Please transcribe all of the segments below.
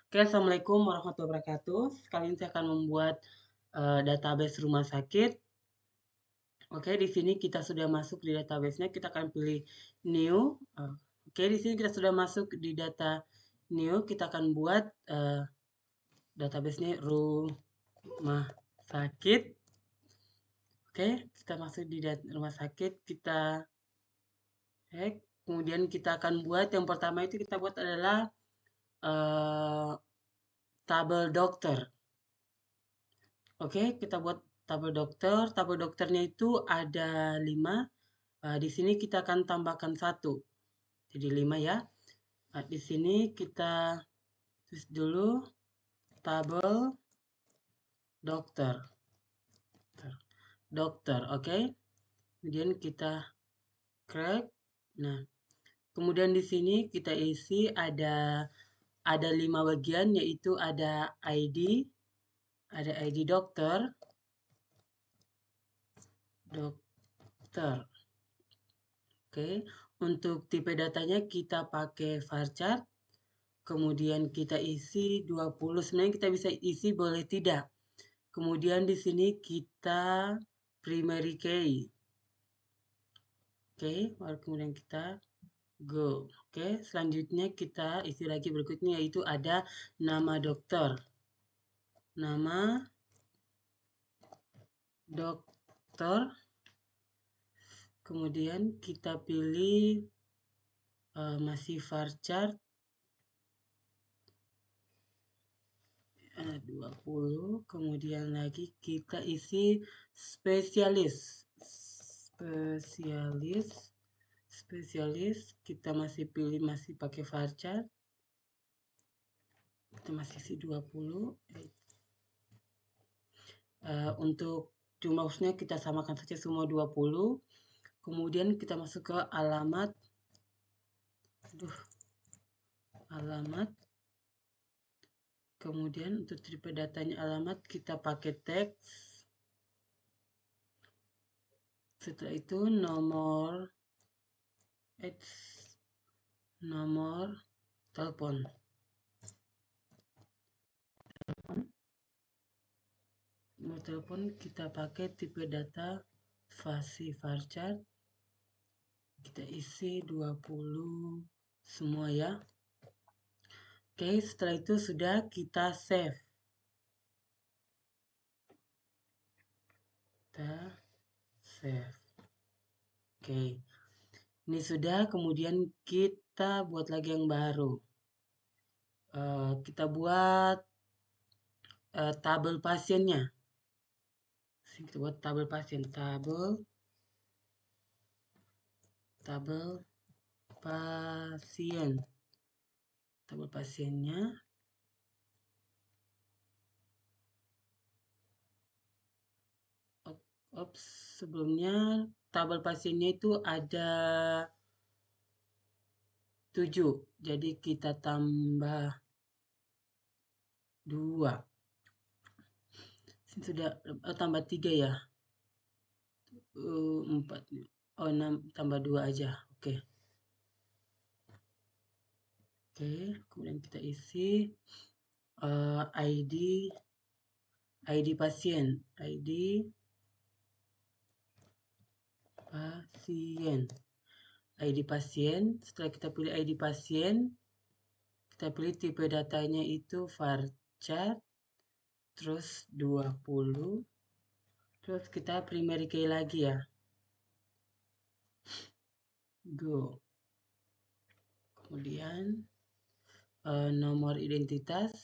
Oke, Assalamualaikum warahmatullahi wabarakatuh. Kali ini saya akan membuat database rumah sakit. Oke, di sini kita sudah masuk di database-nya. Kita akan pilih new. Oke, di sini kita sudah masuk di data new. Kita akan buat database-nya rumah sakit. Oke, kita masuk di rumah sakit. Kemudian kita akan buat yang pertama itu kita buat adalah tabel dokter. Oke, kita buat tabel dokter. Tabel dokternya itu ada 5. Di sini kita akan tambahkan 1. Jadi 5 ya. Di sini kita tulis dulu tabel dokter. Dokter, oke. Kemudian kita crack. Nah, kemudian di sini kita isi ada 5 bagian, yaitu ada ID dokter, Oke, untuk tipe datanya kita pakai varchar. Kemudian kita isi 20. Sebenarnya kita bisa isi boleh tidak. Kemudian di sini kita primary key. Oke, baru kemudian kita go. Oke, selanjutnya kita isi lagi berikutnya yaitu ada nama dokter. Nama dokter. Kemudian kita pilih masih varchar 20. Kemudian lagi kita isi spesialis kita masih pilih masih pakai varchar, kita masih isi 20. Untuk jumlahnya kita samakan saja semua 20. Kemudian kita masuk ke alamat. Kemudian untuk tipe datanya alamat kita pakai teks. Setelah itu nomor telepon. Nomor telepon kita pakai tipe data varchar. Kita isi 20 semua ya. Oke, setelah itu sudah kita save. Oke, ini sudah. Kemudian kita buat lagi yang baru. Kita buat tabel pasiennya. Kita buat tabel pasien. Tabel pasien. Tabel pasiennya. Sebelumnya tabel pasiennya itu ada 7. Jadi kita tambah 2. Sini sudah tambah 3 ya. 4. 6 tambah 2 aja. Oke. Kemudian kita isi ID pasien. ID pasien. Setelah kita pilih ID pasien, kita pilih tipe datanya itu varchar, terus 20. Terus kita primary key lagi ya. Go. Kemudian nomor identitas.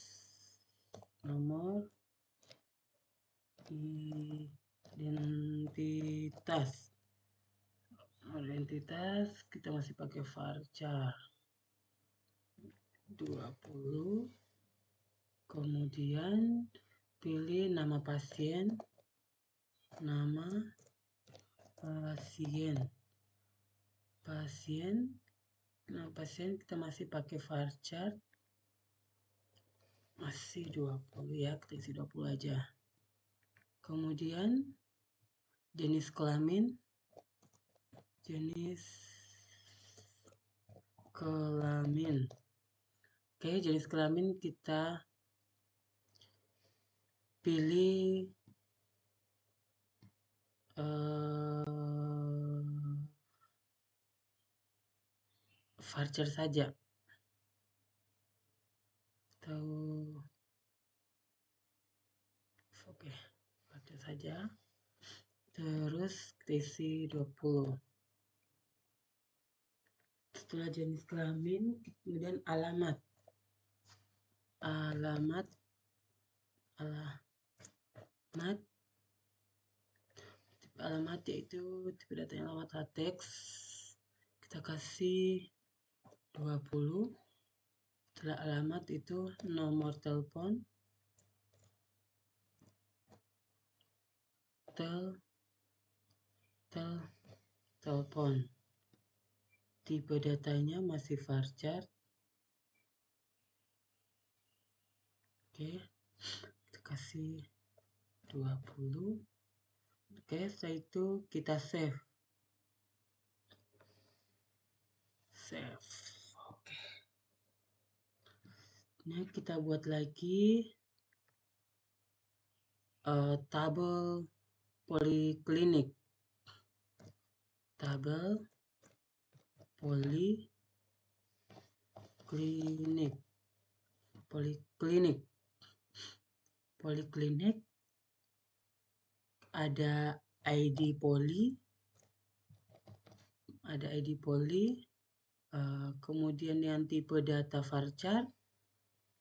Identitas kita masih pakai varchar 20. Kemudian pilih nama pasien. Nama pasien kita masih pakai varchar masih 20 ya, kita isi 20 aja. Kemudian jenis kelamin. Oke, Oke, jenis kelamin kita pilih varchar saja. Atau oke, varchar saja. Terus kita isi 20. Setelah jenis kelamin, kemudian alamat. Alamat yaitu tipe datanya alamat latex. Kita kasih 20. Setelah alamat itu nomor telepon, telepon. Tipe datanya masih varchar. Oke, kita kasih 20. Oke, setelah itu kita save. Oke. Nah, kita buat lagi tabel poliklinik. Tabel poliklinik ada ID poli, kemudian yang tipe data varchar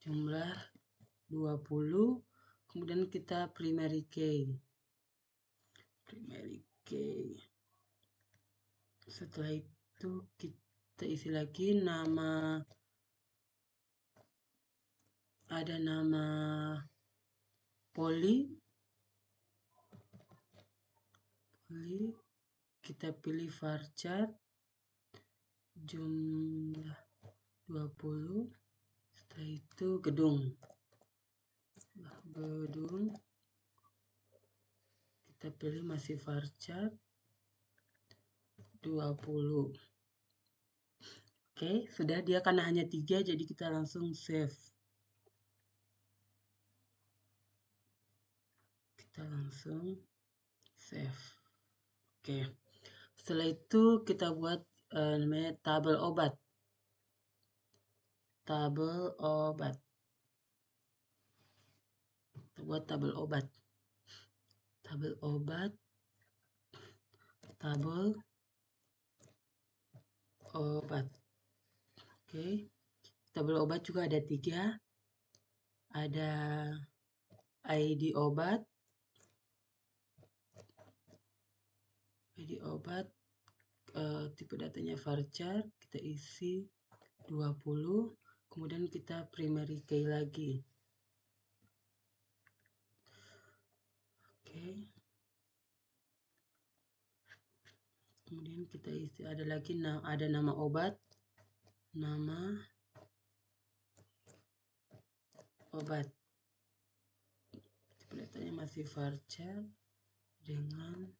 jumlah 20, kemudian kita primary key. Setelah itu kita isi lagi nama, ada nama poli, kita pilih varchar jumlah 20. Setelah itu gedung, kita pilih masih varchar 20. Oke, sudah, dia karena hanya 3 jadi kita langsung save. Oke, setelah itu kita buat namanya tabel obat. Kita buat tabel obat. Oke, tabel obat juga ada 3. Ada ID obat, tipe datanya varchar, kita isi 20, kemudian kita primary key lagi. Oke. Kemudian kita isi, ada lagi ada nama obat. Tipe datanya masih varchar dengan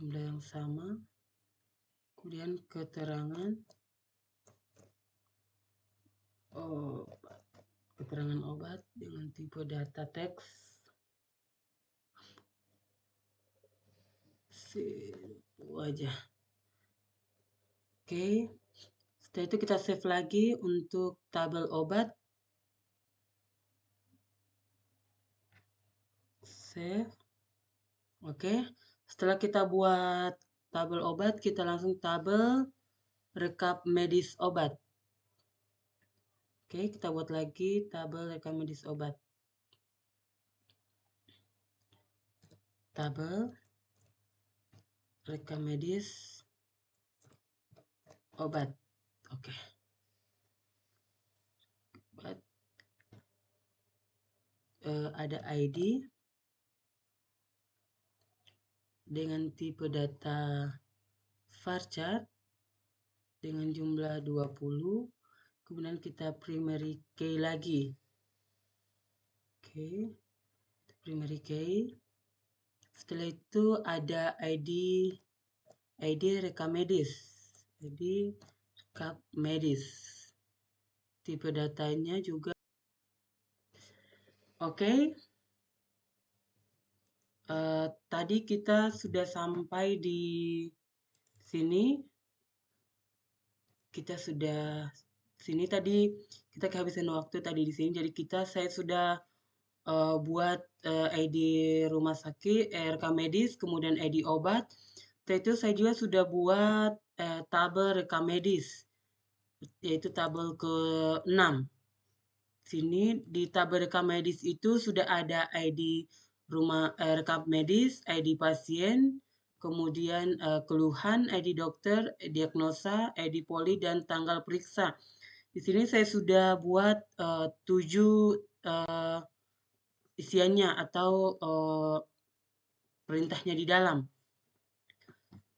jumlah yang sama. Kemudian keterangan obat dengan tipe data teks. Wajah. Oke, setelah itu kita save lagi untuk tabel obat. Save. Oke, setelah kita buat tabel obat, kita langsung tabel rekap medis obat. Oke, kita buat lagi tabel rekap medis obat. Tabel rekap medis obat. Oke. Ada ID dengan tipe data varchar dengan jumlah 20, kemudian kita primary key lagi. Oke, primary key. Setelah itu ada ID rekap medis. tipe datanya juga. Oke, tadi kita sudah sampai di sini. Kita sudah sini tadi kita kehabisan waktu tadi di sini. Jadi saya sudah buat ID rumah sakit, rekam medis, kemudian ID obat. Setelah itu saya juga sudah buat tabel rekam medis, yaitu tabel ke-6. Sini di tabel rekam medis itu sudah ada ID rekam medis, ID pasien, kemudian keluhan, ID dokter, diagnosa, ID poli, dan tanggal periksa. Di sini saya sudah buat 7 isiannya atau perintahnya di dalam.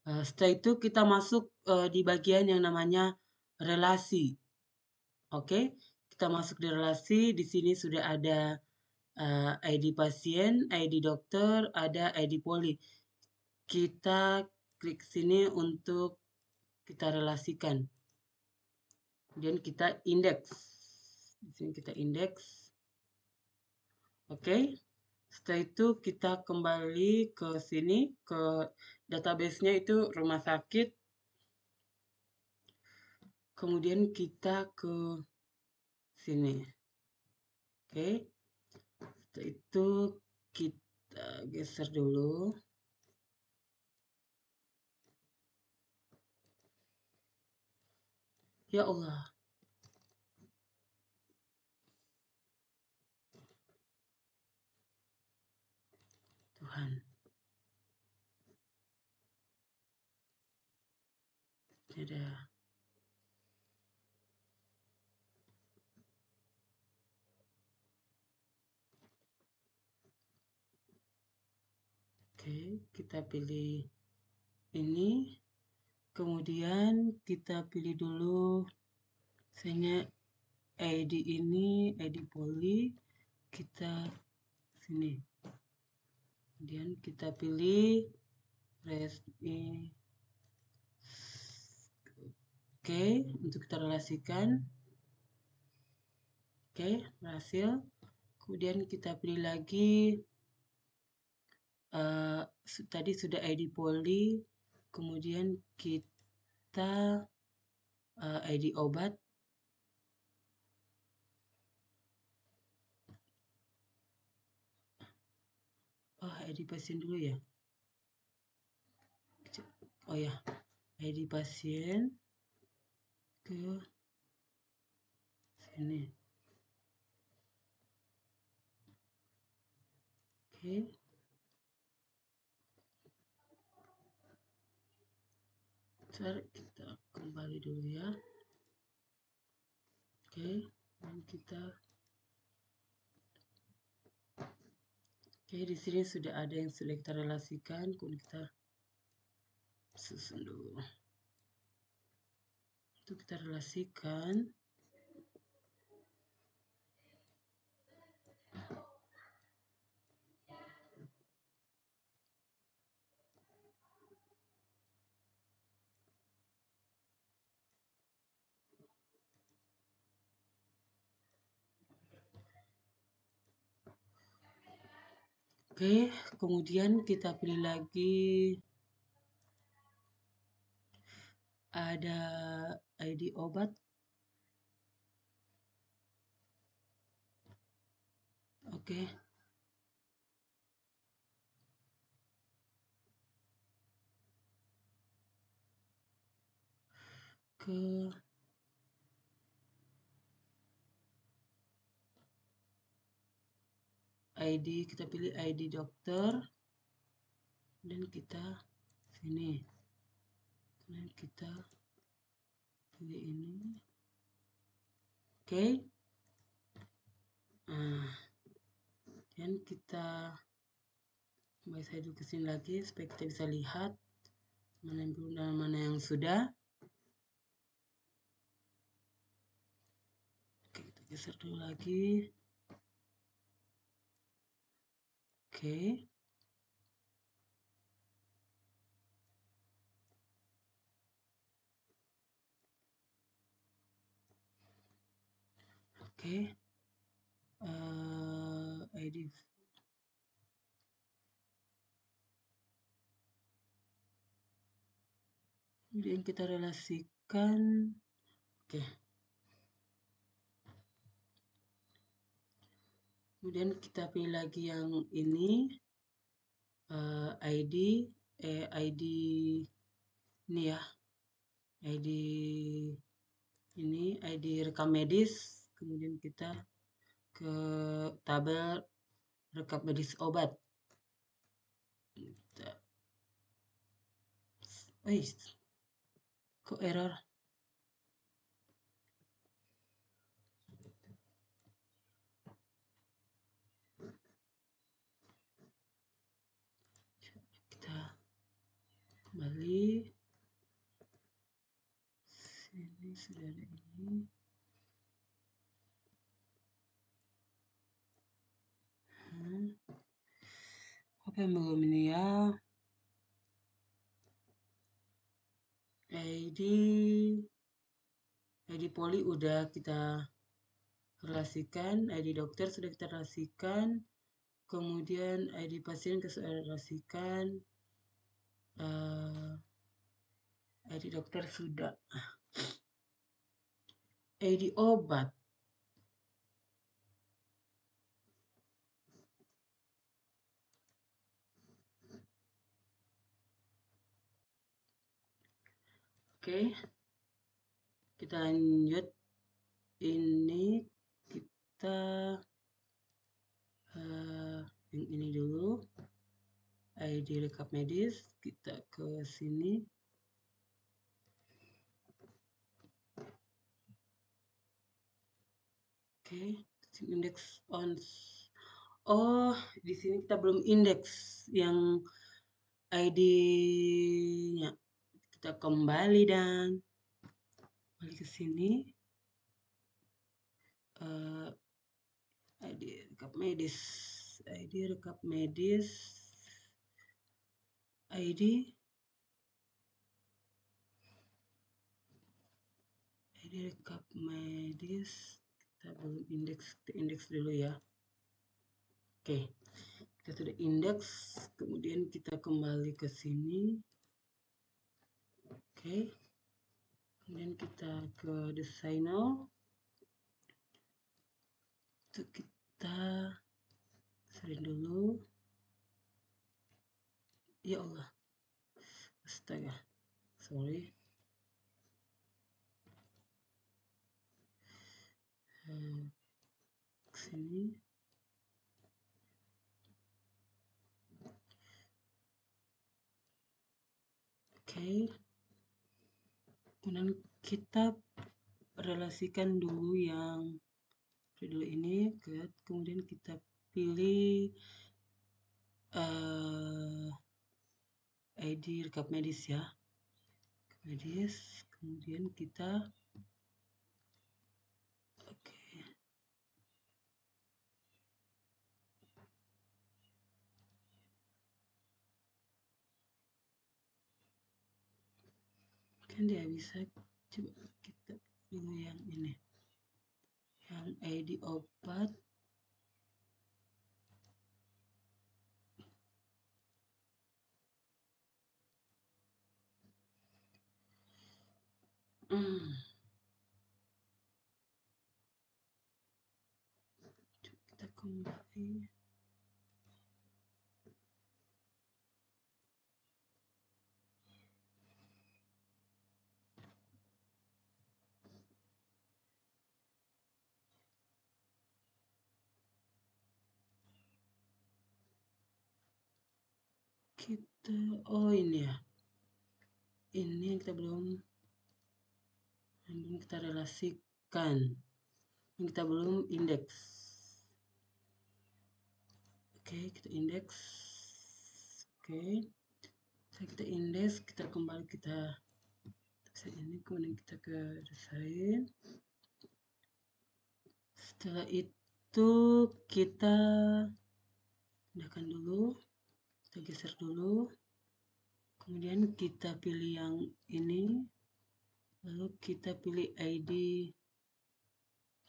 Setelah itu kita masuk di bagian yang namanya relasi. Oke, kita masuk di relasi. Di sini sudah ada ID pasien, ID dokter, ada ID poli. Kita klik sini untuk kita relasikan. Kemudian kita indeks. Di sini kita indeks. Oke. Setelah itu kita kembali ke sini, ke database-nya itu rumah sakit. Kemudian kita ke sini. Oke. Setelah itu kita geser dulu. Ya Allah. Tuhan. Ada. Oke, kita pilih ini. Kemudian kita pilih dulu misalnya ID ini, ID poli. Kita sini. Kemudian kita pilih resmi. Oke, untuk kita relasikan. Oke, berhasil. Kemudian kita pilih lagi. Tadi sudah ID poli. Kemudian kita ID obat. Oh, ID pasien dulu ya. Oh ya, ID pasien ke sini. Oke. Ntar kita kembali dulu ya. Oke, dan kita. Oke, di sini sudah ada yang sudah kita relasikan. Kemudian kita susun dulu. Itu kita relasikan. Oke, kemudian kita pilih lagi ada ID obat. Oke. Ke ID, kita pilih ID dokter. Dan kita sini. Kemudian kita pilih ini. Oke. Nah, dan kita kembali saya dulu ke sini lagi supaya kita bisa lihat mana yang belum dan mana yang sudah. Oke, kita geser dulu lagi. Oke. Oke. ID. Kemudian kita relasikan. Oke. Kemudian kita pilih lagi yang ini. ID ini ya. ID ini ID rekam medis. Kemudian kita ke tabel rekam medis obat. Kok error? Kita kembali. Sini sudah ada ini. Apa yang belum ini ya? ID poli udah kita relasikan, ID dokter sudah kita relasikan, kemudian ID pasien kita sudah relasikan, ID dokter sudah, ID obat. Oke, kita lanjut. Ini kita yang ini dulu. ID rekap medis, kita ke sini. Oke, index on. Oh, di sini kita belum indeks yang ID-nya. Kita kembali dan balik ke sini. ID rekap medis. ID rekap medis. ID rekap medis. Kita belum indeks. Kita indeks dulu ya. Oke. Kita sudah indeks. Kemudian kita kembali ke sini. Oke. Kemudian kita ke designer. Itu kita sering dulu. Ya Allah. Astaga. Sorry. Sini. Oke. Kemudian kita relasikan dulu yang dulu ini ke, kemudian kita pilih ID rekap medis ya, medis. Kemudian kita kan dia bisa. Coba kita pilih yang ini, yang ID obat. Kita kembali. Kita, oh ini ya, ini yang kita belum kita relasikan, yang kita belum indeks. Oke, kita indeks. Oke, kita indeks, kita kembali, kita ini, kemudian kita ke desain. Setelah itu kita pindahkan dulu, kita geser dulu, kemudian kita pilih yang ini, lalu kita pilih ID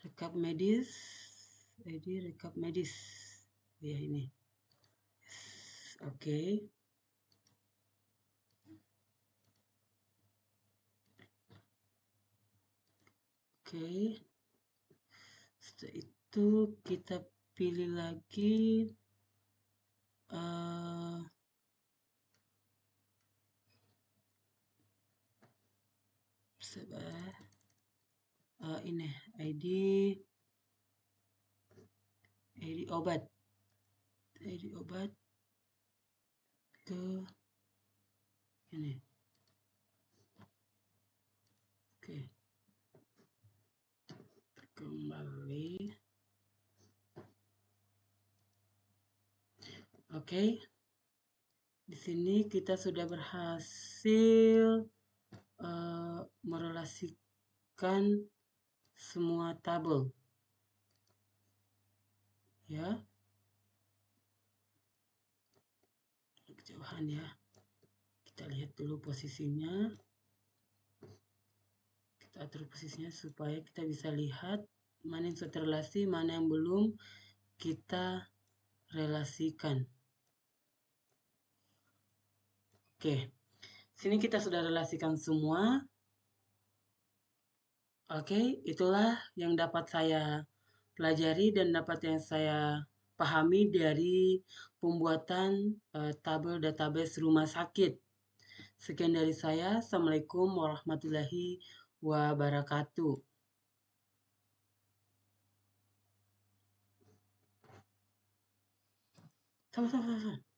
rekap medis, ID rekap medis. Ya ini. Oke. Oke. Setelah itu kita pilih lagi ini ID obat. ID obat ke ini. Oke. Kembali. Oke. Di sini kita sudah berhasil merelasikan semua tabel. Ya. Kejauhan ya. Kita lihat dulu posisinya. Kita atur posisinya supaya kita bisa lihat mana yang sudah terrelasi, mana yang belum kita relasikan. Oke, sini kita sudah relasikan semua. Oke, itulah yang dapat saya pelajari dan dapat yang saya pahami dari pembuatan tabel database rumah sakit. Sekian dari saya. Assalamualaikum warahmatullahi wabarakatuh. Sama-sama.